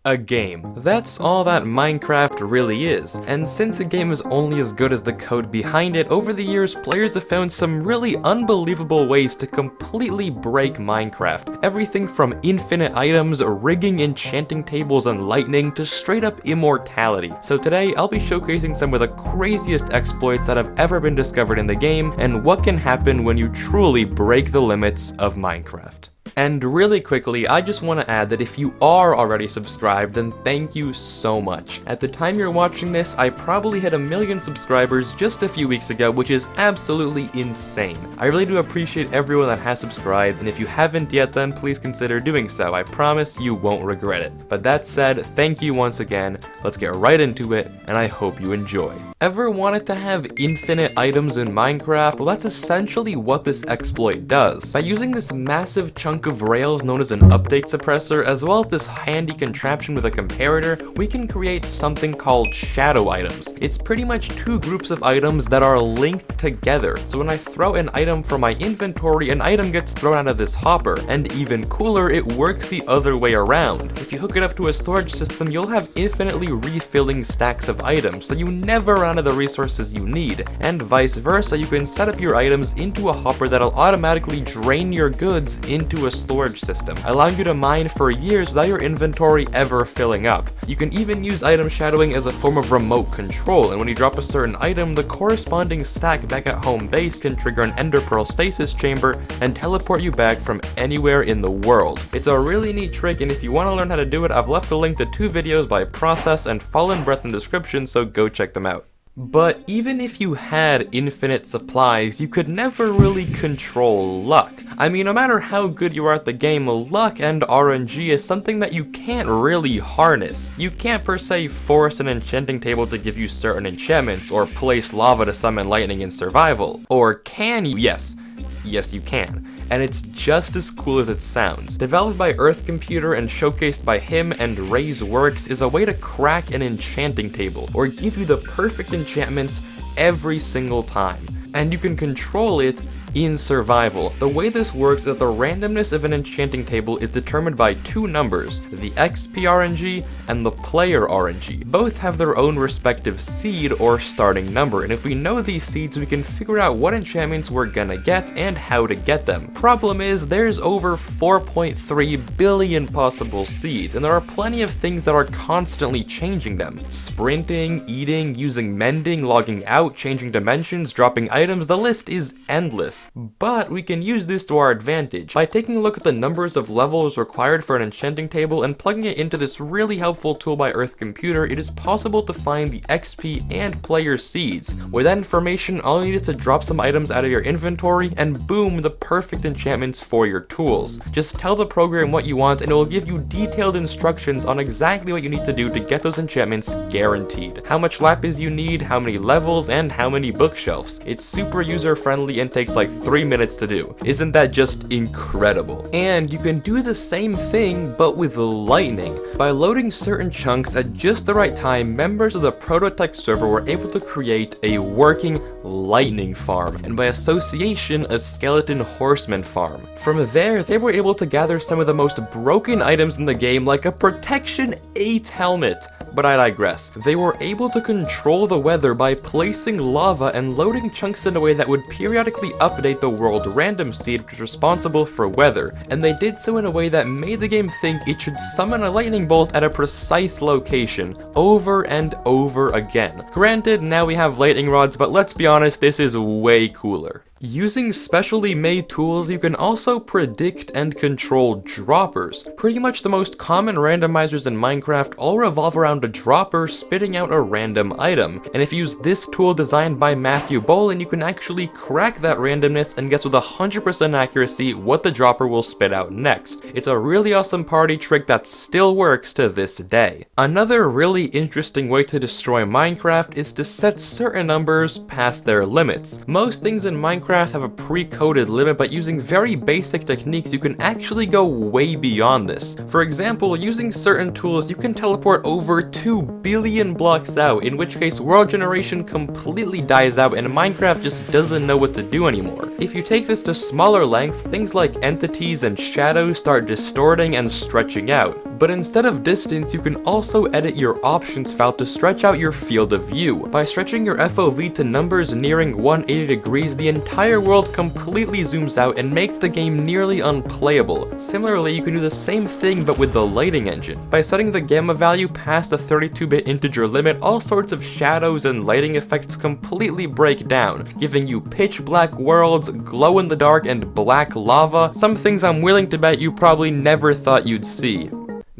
A game. That's all that Minecraft really is, and since a game is only as good as the code behind it, over the years players have found some really unbelievable ways to completely break Minecraft. Everything from infinite items, rigging enchanting tables and lightning, to straight up immortality. So today I'll be showcasing some of the craziest exploits that have ever been discovered in the game, and what can happen when you truly break the limits of Minecraft. And really quickly, I just want to add that if you are already subscribed, then thank you so much. At the time you're watching this, I probably hit 1 million subscribers just a few weeks ago, which is absolutely insane. I really do appreciate everyone that has subscribed, and if you haven't yet, then please consider doing so. I promise you won't regret it. But that said, thank you once again, let's get right into it, and I hope you enjoy. Ever wanted to have infinite items in Minecraft? Well, that's essentially what this exploit does. By using this massive chunk of rails known as an update suppressor, as well as this handy contraption with a comparator, we can create something called shadow items. It's pretty much two groups of items that are linked together. So when I throw an item from my inventory, an item gets thrown out of this hopper, and even cooler, it works the other way around. If you hook it up to a storage system, you'll have infinitely refilling stacks of items, so you never run out of the resources you need, and vice versa. You can set up your items into a hopper that'll automatically drain your goods into a storage system, allowing you to mine for years without your inventory ever filling up. You can even use item shadowing as a form of remote control, and when you drop a certain item, the corresponding stack back at home base can trigger an ender pearl stasis chamber and teleport you back from anywhere in the world. It's a really neat trick, and if you want to learn how to do it, I've left a link to 2 videos by Process and Fallen Breath in the description, so go check them out. But even if you had infinite supplies, you could never really control luck. I mean, no matter how good you are at the game, luck and RNG is something that you can't really harness. You can't per se force an enchanting table to give you certain enchantments, or place lava to summon lightning in survival. Or can you? Yes, you can. And it's just as cool as it sounds. Developed by Earth Computer and showcased by him and Ray's Works, is a way to crack an enchanting table, or give you the perfect enchantments every single time. And you can control it in survival. The way this works is that the randomness of an enchanting table is determined by 2 numbers, the XP RNG and the player RNG. Both have their own respective seed or starting number, and if we know these seeds, we can figure out what enchantments we're gonna get and how to get them. Problem is, there's over 4.3 billion possible seeds, and there are plenty of things that are constantly changing them. Sprinting, eating, using mending, logging out, changing dimensions, dropping items, the list is endless. But we can use this to our advantage. By taking a look at the numbers of levels required for an enchanting table and plugging it into this really helpful tool by Earth Computer, it is possible to find the XP and player seeds. With that information, all you need is to drop some items out of your inventory, and boom, the perfect enchantments for your tools. Just tell the program what you want, and it will give you detailed instructions on exactly what you need to do to get those enchantments guaranteed. How much lapis you need, how many levels, and how many bookshelves. It's super user-friendly and takes like 3 minutes to do. Isn't that just incredible? And you can do the same thing, but with lightning. By loading certain chunks at just the right time, members of the prototype server were able to create a working lightning farm, and by association, a skeleton horseman farm. From there, they were able to gather some of the most broken items in the game, like a Protection 8 helmet. But I digress. They were able to control the weather by placing lava and loading chunks in a way that would periodically update the world random seed, which is responsible for weather, and they did so in a way that made the game think it should summon a lightning bolt at a precise location, over and over again. Granted, now we have lightning rods, but let's be honest, this is way cooler. Using specially made tools, you can also predict and control droppers. Pretty much the most common randomizers in Minecraft all revolve around a dropper spitting out a random item, and if you use this tool designed by Matthew Bolin, you can actually crack that randomness and guess with 100% accuracy what the dropper will spit out next. It's a really awesome party trick that still works to this day. Another really interesting way to destroy Minecraft is to set certain numbers past their limits. Most things in Minecraft have a pre-coded limit, but using very basic techniques, you can actually go way beyond this. For example, using certain tools, you can teleport over 2 billion blocks out, in which case world generation completely dies out and Minecraft just doesn't know what to do anymore. If you take this to smaller lengths, things like entities and shadows start distorting and stretching out. But instead of distance, you can also edit your options file to stretch out your field of view. By stretching your FOV to numbers nearing 180 degrees, the entire world completely zooms out and makes the game nearly unplayable. Similarly, you can do the same thing but with the lighting engine. By setting the gamma value past the 32-bit integer limit, all sorts of shadows and lighting effects completely break down, giving you pitch black worlds, glow in the dark, and black lava, some things I'm willing to bet you probably never thought you'd see.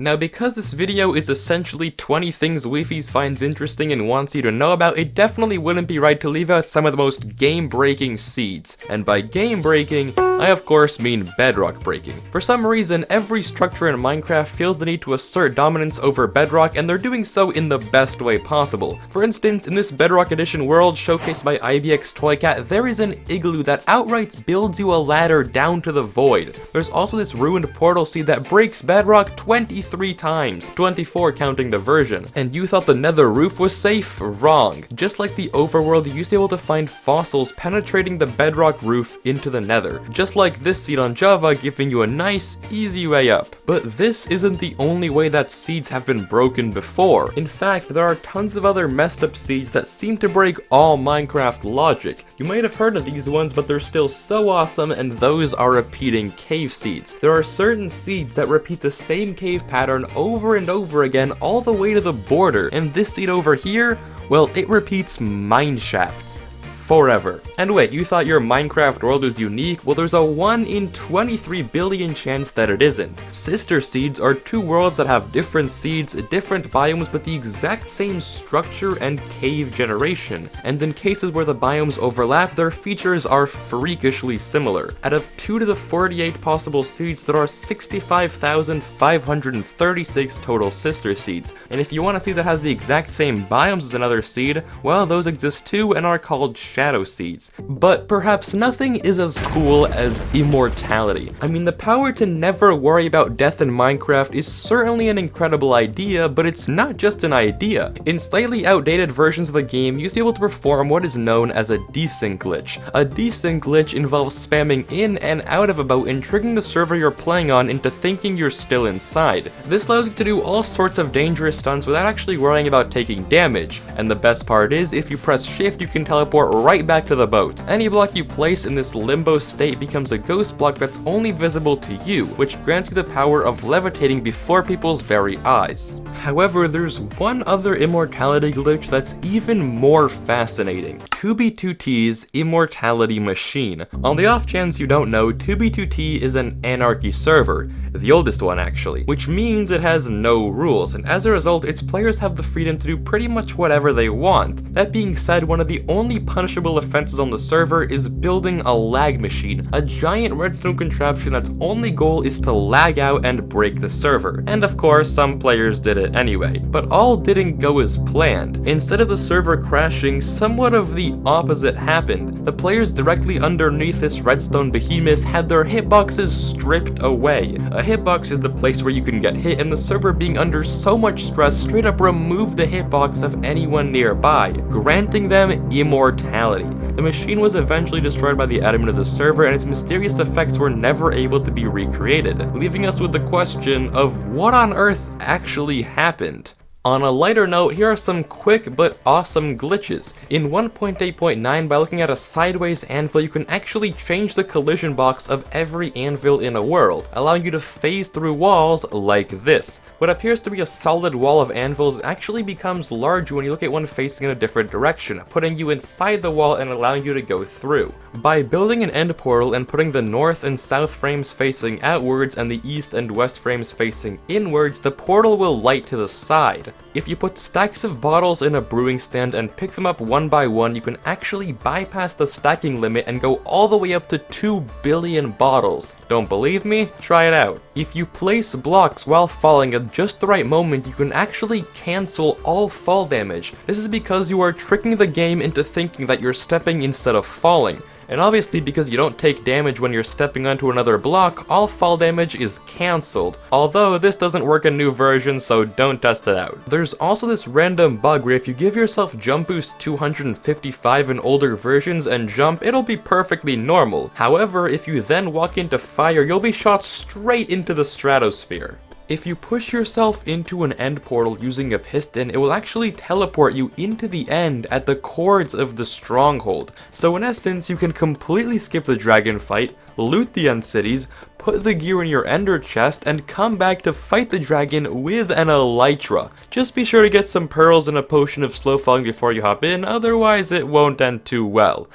Now, because this video is essentially 20 things Wifies finds interesting and wants you to know about, it definitely wouldn't be right to leave out some of the most game-breaking seeds. And by game-breaking, I of course mean bedrock breaking. For some reason, every structure in Minecraft feels the need to assert dominance over bedrock, and they're doing so in the best way possible. For instance, in this Bedrock Edition world showcased by IBX Toycat, there is an igloo that outright builds you a ladder down to the void. There's also this ruined portal seed that breaks bedrock 23 times, 24 counting the version. And you thought the nether roof was safe? Wrong. Just like the overworld, you used to be able to find fossils penetrating the bedrock roof into the nether. Just like this seed on Java, giving you a nice, easy way up. But this isn't the only way that seeds have been broken before. In fact, there are tons of other messed up seeds that seem to break all Minecraft logic. You might have heard of these ones, but they're still so awesome, and those are repeating cave seeds. There are certain seeds that repeat the same cave pattern over and over again all the way to the border, and this seed over here, well, it repeats mine shafts forever. And wait, you thought your Minecraft world was unique? Well, there's a 1 in 23 billion chance that it isn't. Sister seeds are two worlds that have different seeds, different biomes, but the exact same structure and cave generation. And in cases where the biomes overlap, their features are freakishly similar. Out of 2 to the 48 possible seeds, there are 65,536 total sister seeds. And if you want a seed that has the exact same biomes as another seed, well, those exist too and are called shadow seeds. But perhaps nothing is as cool as immortality. I mean, the power to never worry about death in Minecraft is certainly an incredible idea, but it's not just an idea. In slightly outdated versions of the game, you used to be able to perform what is known as a desync glitch. A desync glitch involves spamming in and out of a boat and tricking the server you're playing on into thinking you're still inside. This allows you to do all sorts of dangerous stunts without actually worrying about taking damage. And the best part is, if you press shift, you can teleport right back to the boat. Any block you place in this limbo state becomes a ghost block that's only visible to you, which grants you the power of levitating before people's very eyes. However, there's one other immortality glitch that's even more fascinating. 2B2T's Immortality Machine. On the off chance you don't know, 2B2T is an anarchy server, the oldest one actually, which means it has no rules, and as a result, its players have the freedom to do pretty much whatever they want. That being said, one of the only punishable offenses on the server is building a lag machine, a giant redstone contraption that's only goal is to lag out and break the server. And of course, some players did it anyway. But all didn't go as planned. Instead of the server crashing, somewhat of the opposite happened. The players directly underneath this redstone behemoth had their hitboxes stripped away. A hitbox is the place where you can get hit, and the server, being under so much stress, straight up removed the hitbox of anyone nearby, granting them immortality. The machine was eventually destroyed by the admin of the server, and its mysterious effects were never able to be recreated, leaving us with the question of what on earth actually happened. On a lighter note, here are some quick but awesome glitches. In 1.8.9, by looking at a sideways anvil, you can actually change the collision box of every anvil in a world, allowing you to phase through walls like this. What appears to be a solid wall of anvils actually becomes larger when you look at one facing in a different direction, putting you inside the wall and allowing you to go through. By building an end portal and putting the north and south frames facing outwards and the east and west frames facing inwards, the portal will light to the side. If you put stacks of bottles in a brewing stand and pick them up one by one, you can actually bypass the stacking limit and go all the way up to 2 billion bottles. Don't believe me? Try it out. If you place blocks while falling at just the right moment, you can actually cancel all fall damage. This is because you are tricking the game into thinking that you're stepping instead of falling. And obviously, because you don't take damage when you're stepping onto another block, all fall damage is cancelled. Although this doesn't work in new versions, so don't test it out. There's also this random bug where if you give yourself jump boost 255 in older versions and jump, it'll be perfectly normal. However, if you then walk into fire, you'll be shot straight into the stratosphere. If you push yourself into an end portal using a piston, it will actually teleport you into the end at the chords of the stronghold. So in essence, you can completely skip the dragon fight, loot the end cities, put the gear in your ender chest, and come back to fight the dragon with an elytra. Just be sure to get some pearls and a potion of slow falling before you hop in, otherwise it won't end too well.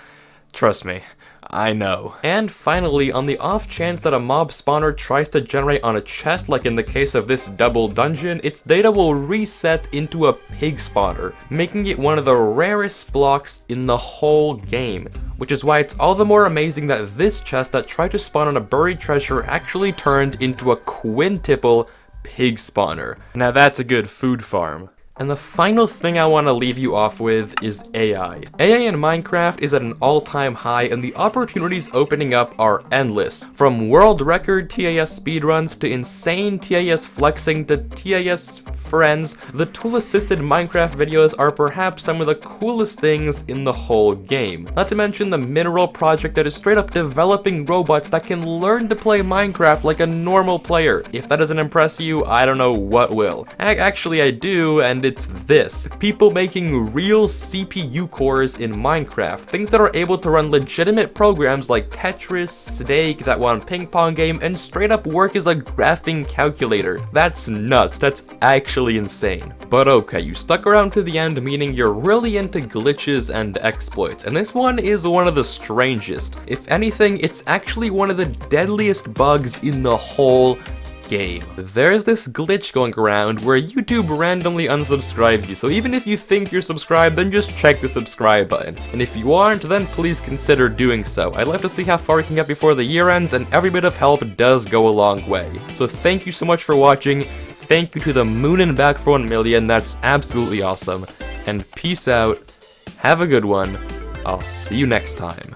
Trust me. I know. And finally, on the off chance that a mob spawner tries to generate on a chest, like in the case of this double dungeon, its data will reset into a pig spawner, making it one of the rarest blocks in the whole game. Which is why it's all the more amazing that this chest that tried to spawn on a buried treasure actually turned into a quintuple pig spawner. Now that's a good food farm. And the final thing I want to leave you off with is AI. AI in Minecraft is at an all-time high, and the opportunities opening up are endless. From world record TAS speedruns to insane TAS flexing to TAS friends, the tool-assisted Minecraft videos are perhaps some of the coolest things in the whole game. Not to mention the Mineral project that is straight up developing robots that can learn to play Minecraft like a normal player. If that doesn't impress you, I don't know what will. Actually, I do, and it's this. People making real CPU cores in Minecraft. Things that are able to run legitimate programs like Tetris, Snake, that one ping pong game, and straight up work as a graphing calculator. That's nuts. That's actually insane. But okay, you stuck around to the end, meaning you're really into glitches and exploits. And this one is one of the strangest. If anything, it's actually one of the deadliest bugs in the whole game. There's this glitch going around where YouTube randomly unsubscribes you, so even if you think you're subscribed, then just check the subscribe button. And if you aren't, then please consider doing so. I'd love to see how far we can get before the year ends, and every bit of help does go a long way. So thank you so much for watching, thank you to the moon and back for 1 million, that's absolutely awesome, and peace out, have a good one, I'll see you next time.